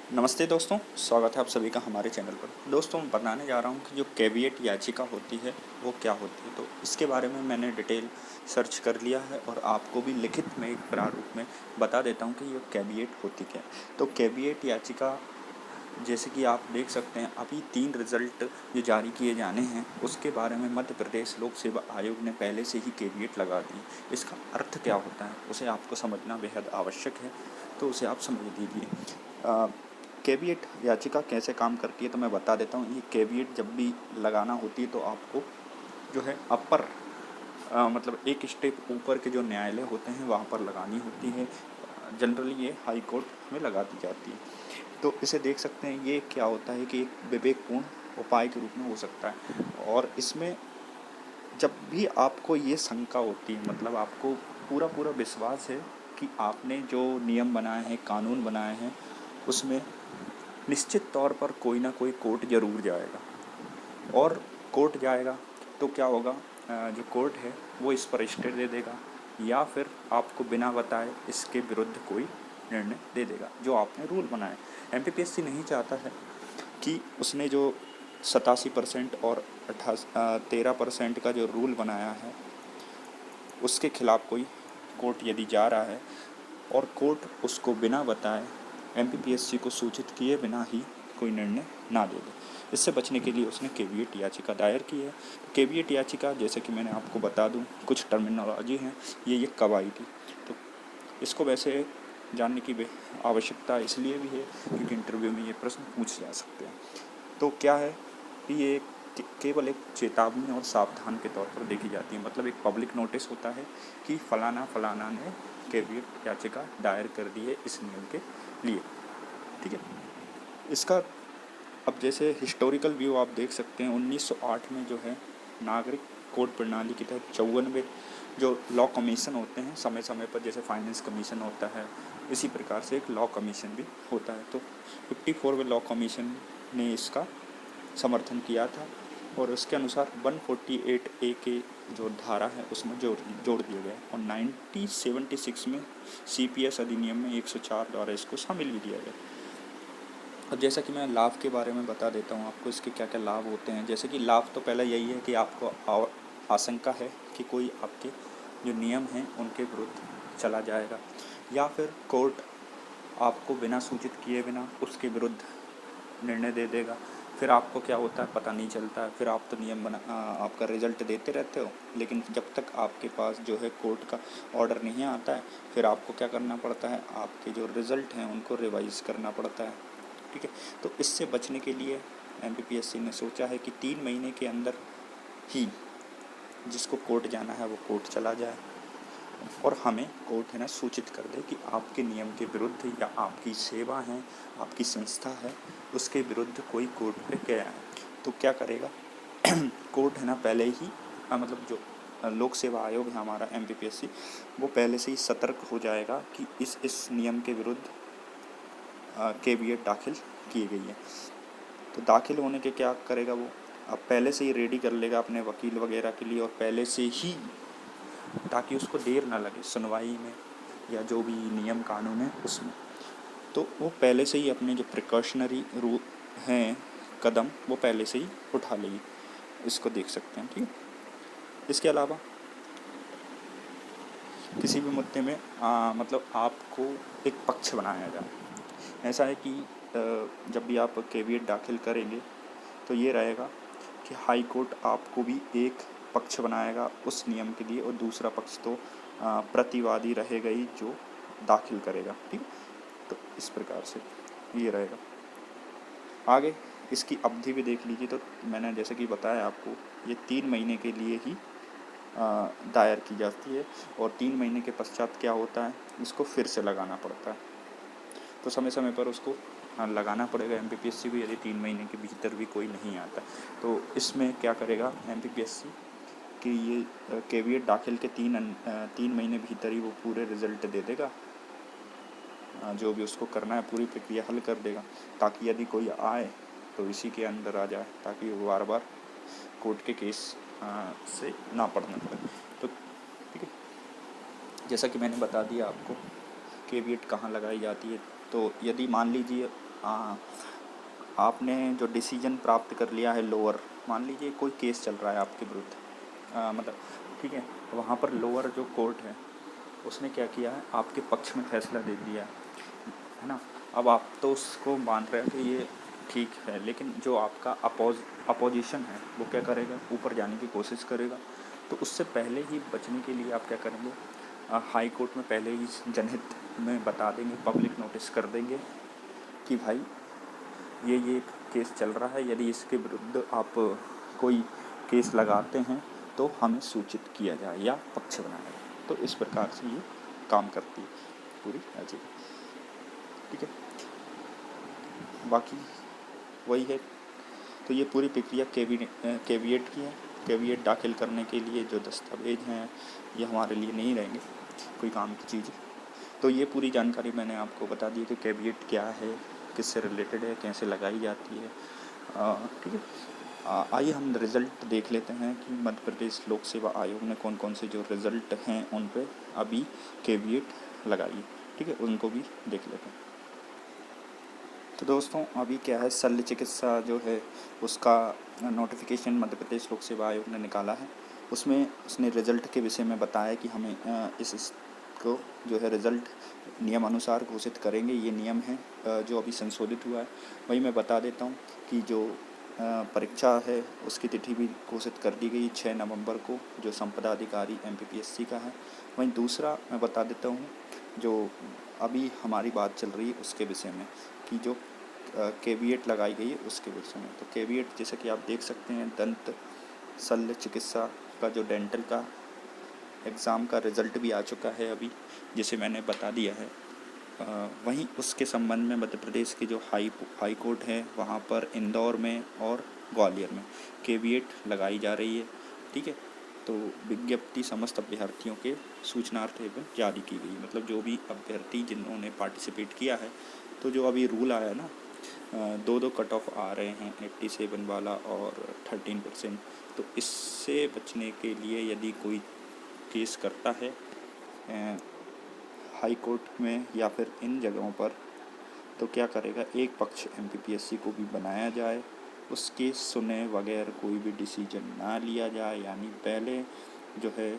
नमस्ते दोस्तों, स्वागत है आप सभी का हमारे चैनल पर। दोस्तों, मैं बताने जा रहा हूँ कि जो कैविएट याचिका होती है वो क्या होती है। तो इसके बारे में मैंने डिटेल सर्च कर लिया है और आपको भी लिखित में एक प्रारूप में बता देता हूँ कि ये कैविएट होती क्या है। तो कैविएट याचिका, जैसे कि आप देख सकते हैं, अभी 3 रिज़ल्ट जो जारी किए जाने हैं उसके बारे में मध्य प्रदेश लोक सेवा आयोग ने पहले से ही कैविएट लगा दी। इसका अर्थ क्या होता है उसे आपको समझना बेहद आवश्यक है, तो उसे आप समझ लीजिए। कैविएट याचिका कैसे काम करती है तो मैं बता देता हूँ। ये कैविएट जब भी लगाना होती है तो आपको जो है अपर मतलब एक स्टेप ऊपर के जो न्यायालय होते हैं वहाँ पर लगानी होती है। जनरली ये हाई कोर्ट में लगा दी जाती है। तो इसे देख सकते हैं, ये क्या होता है कि एक विवेकपूर्ण उपाय के रूप में हो सकता है। और इसमें जब भी आपको ये शंका होती है, मतलब आपको पूरा पूरा विश्वास है कि आपने जो नियम बनाए हैं, कानून बनाए हैं, उसमें निश्चित तौर पर कोई ना कोई कोर्ट ज़रूर जाएगा। और कोर्ट जाएगा तो क्या होगा, जो कोर्ट है वो इस पर स्टे दे देगा या फिर आपको बिना बताए इसके विरुद्ध कोई निर्णय दे देगा जो आपने रूल बनाए। एमपीपीएससी नहीं चाहता है कि उसने जो 87% और 13% का जो रूल बनाया है उसके खिलाफ कोई कोर्ट यदि जा रहा है और कोर्ट उसको बिना बताए एमपीपीएससी को सूचित किए बिना ही कोई निर्णय ना दे दे। इससे बचने के लिए उसने कैविएट याचिका दायर की है। कैविएट याचिका, जैसे कि मैंने आपको बता दूं, कुछ टर्मिनोलॉजी हैं, ये कब आई थी। तो इसको वैसे जानने की आवश्यकता इसलिए भी है क्योंकि इंटरव्यू में ये प्रश्न पूछे जा सकते हैं। तो क्या है कि ये केवल एक चेतावनी और सावधान के तौर पर देखी जाती है। मतलब एक पब्लिक नोटिस होता है कि फलाना फलाना ने कैविएट याचिका दायर कर दी है इस नियम के लिए। ठीक है। इसका अब जैसे हिस्टोरिकल व्यू आप देख सकते हैं, 1908 में जो है नागरिक कोड प्रणाली के तहत 54 जो लॉ कमीशन होते हैं समय समय पर, जैसे फाइनेंस कमीशन होता है, इसी प्रकार से एक लॉ कमीशन भी होता है। तो 54वें लॉ कमीशन ने इसका समर्थन किया था और उसके अनुसार 148 ए के जो धारा है उसमें जोड़ दिए गए और 1976 में सीपीएस अधिनियम में 104 द्वारा इसको शामिल भी किया गया। अब जैसा कि मैं लाभ के बारे में बता देता हूँ आपको, इसके क्या क्या लाभ होते हैं। जैसे कि लाभ तो पहला यही है कि आपको आशंका है कि कोई आपके जो नियम हैं उनके विरुद्ध चला जाएगा या फिर कोर्ट आपको बिना सूचित किए बिना उसके विरुद्ध निर्णय दे देगा। फिर आपको क्या होता है पता नहीं चलता है, फिर आप तो नियम आपका रिज़ल्ट देते रहते हो, लेकिन जब तक आपके पास जो है कोर्ट का ऑर्डर नहीं आता है फिर आपको क्या करना पड़ता है, आपके जो रिज़ल्ट हैं उनको रिवाइज़ करना पड़ता है। ठीक है। तो इससे बचने के लिए एमपीपीएससी ने सोचा है कि 3 महीने के अंदर ही जिसको कोर्ट जाना है वो कोर्ट चला जाए और हमें कोर्ट है ना सूचित कर दे कि आपके नियम के विरुद्ध या आपकी सेवा है, आपकी संस्था है, उसके विरुद्ध कोई कोर्ट पे गया है। तो क्या करेगा कोर्ट है ना पहले ही मतलब जो लोक सेवा आयोग है हमारा एमपीपीएससी, वो पहले से ही सतर्क हो जाएगा कि इस नियम के विरुद्ध कैविएट दाखिल की गई है। तो दाखिल होने के क्या करेगा वो, अब पहले से ही रेडी कर लेगा अपने वकील वगैरह के लिए और पहले से ही, ताकि उसको देर ना लगे सुनवाई में या जो भी नियम कानून है उसमें। तो वो पहले से ही अपने जो प्रिकॉशनरी रू हैं कदम वो पहले से ही उठा लेगी। इसको देख सकते हैं। ठीक है। इसके अलावा किसी भी मुद्दे में मतलब आपको एक पक्ष बनाया जाए। ऐसा है कि जब भी आप कैविएट दाखिल करेंगे तो ये रहेगा कि हाई कोर्ट आपको भी एक पक्ष बनाएगा उस नियम के लिए और दूसरा पक्ष तो प्रतिवादी रहेगा ही जो दाखिल करेगा। ठीक। तो इस प्रकार से ये रहेगा। आगे इसकी अवधि भी देख लीजिए। तो मैंने जैसे कि बताया आपको, ये 3 महीने के लिए ही दायर की जाती है और 3 महीने के पश्चात क्या होता है, इसको फिर से लगाना पड़ता है। तो समय समय पर उसको लगाना पड़ेगा एमपीपीएससी को, यदि 3 महीने के भीतर भी कोई नहीं आता। तो इसमें क्या करेगा एमपीपीएससी कि ये कैविएट दाखिल के 3 महीने भीतर ही वो पूरे रिज़ल्ट दे देगा, जो भी उसको करना है पूरी प्रक्रिया हल कर देगा, ताकि यदि कोई आए तो इसी के अंदर आ जाए, ताकि वो बार बार कोर्ट के केस से ना पढ़ना पड़े। तो ठीक है। जैसा कि मैंने बता दिया आपको कैविएट कहाँ लगाई जाती है। तो यदि मान लीजिए आ, आपने जो डिसीजन प्राप्त कर लिया है लोअर, मान लीजिए कोई केस चल रहा है आपके विरुद्ध, मतलब ठीक है, वहाँ पर लोअर जो कोर्ट है उसने क्या किया है, आपके पक्ष में फैसला दे दिया है ना। अब आप तो उसको मान रहे हैं कि ये ठीक है, लेकिन जो आपका अपोजिशन है वो क्या करेगा, ऊपर जाने की कोशिश करेगा। तो उससे पहले ही बचने के लिए आप क्या करेंगे, हाई कोर्ट में पहले ही जनहित में बता देंगे, पब्लिक नोटिस कर देंगे कि भाई ये केस चल रहा है, यदि इसके विरुद्ध आप कोई केस लगाते हैं तो हमें सूचित किया जाए या पक्ष बनाया जाए। तो इस प्रकार से ये काम करती है पूरी याचिका, ठीक है। बाकी वही है। तो ये पूरी प्रक्रिया केविएट की है। केविएट दाखिल करने के लिए जो दस्तावेज हैं ये हमारे लिए नहीं रहेंगे कोई काम की चीज़। तो ये पूरी जानकारी मैंने आपको बता दी कि केविएट क्या है, किससे रिलेटेड है, कैसे लगाई जाती है, ठीक है। आइए हम रिज़ल्ट देख लेते हैं कि मध्य प्रदेश लोक सेवा आयोग ने कौन कौन से जो रिज़ल्ट हैं उन पे अभी केविएट लगाई है, ठीक है, उनको भी देख लेते हैं। तो दोस्तों अभी क्या है, शल्य चिकित्सा जो है उसका नोटिफिकेशन मध्य प्रदेश लोक सेवा आयोग ने निकाला है। उसमें उसने रिज़ल्ट के विषय में बताया कि हमें इसको जो है रिज़ल्ट नियम अनुसार घोषित करेंगे। ये नियम है जो अभी संशोधित हुआ है। वही मैं बता देता हूँ कि जो परीक्षा है उसकी तिथि भी घोषित कर दी गई 6 नवंबर को, जो संपदा अधिकारी MPPSC का है। वहीं दूसरा मैं बता देता हूँ जो अभी हमारी बात चल रही है उसके विषय में, कि जो केविएट लगाई गई है उसके विषय में। तो केविएट जैसे कि आप देख सकते हैं, दंत शल्य चिकित्सा का जो डेंटल का एग्ज़ाम का रिज़ल्ट भी आ चुका है अभी, जिसे मैंने बता दिया है। वहीं उसके संबंध में मध्य प्रदेश की जो हाई कोर्ट है वहाँ पर इंदौर में और ग्वालियर में केविएट लगाई जा रही है, ठीक है। तो विज्ञप्ति समस्त अभ्यर्थियों के सूचनार्थ एवं जारी की गई, मतलब जो भी अभ्यर्थी जिन्होंने पार्टिसिपेट किया है। तो जो अभी रूल आया ना, 2 कट ऑफ आ रहे हैं, 87 वाला और 13%। तो इससे बचने के लिए यदि कोई केस करता है हाई कोर्ट में या फिर इन जगहों पर, तो क्या करेगा, एक पक्ष MPPSC को भी बनाया जाए, उसके सुने बगैर कोई भी डिसीजन ना लिया जाए। यानी पहले जो है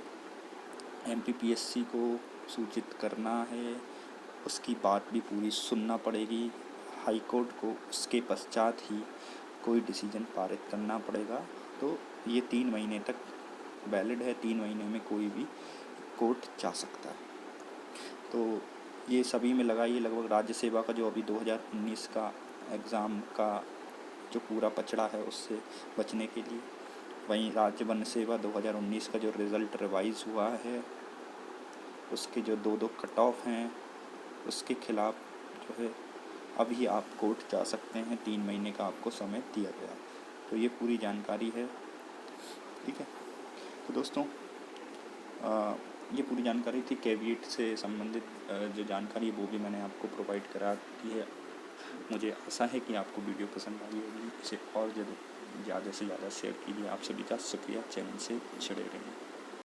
MPPSC को सूचित करना है, उसकी बात भी पूरी सुनना पड़ेगी हाई कोर्ट को, उसके पश्चात ही कोई डिसीजन पारित करना पड़ेगा। तो ये 3 महीने तक वैलिड है, 3 महीने में कोई भी कोर्ट जा सकता है। तो ये सभी में लगा, ये लगभग राज्य सेवा का जो अभी 2019 का एग्ज़ाम का जो पूरा पचड़ा है उससे बचने के लिए। वहीं राज्य वन सेवा 2019 का जो रिज़ल्ट रिवाइज़ हुआ है उसके जो 2 कट ऑफ हैं उसके खिलाफ जो है अभी आप कोर्ट जा सकते हैं, 3 महीने का आपको समय दिया गया। तो ये पूरी जानकारी है, ठीक है। तो दोस्तों ये पूरी जानकारी थी केविएट से संबंधित, जो जानकारी वो भी मैंने आपको प्रोवाइड करा दी है। मुझे आशा है कि आपको वीडियो पसंद आई होगी। इसे और ज़्यादा से ज़्यादा शेयर कीजिए। आप सभी का शुक्रिया, चैनल से जुड़े रहिए।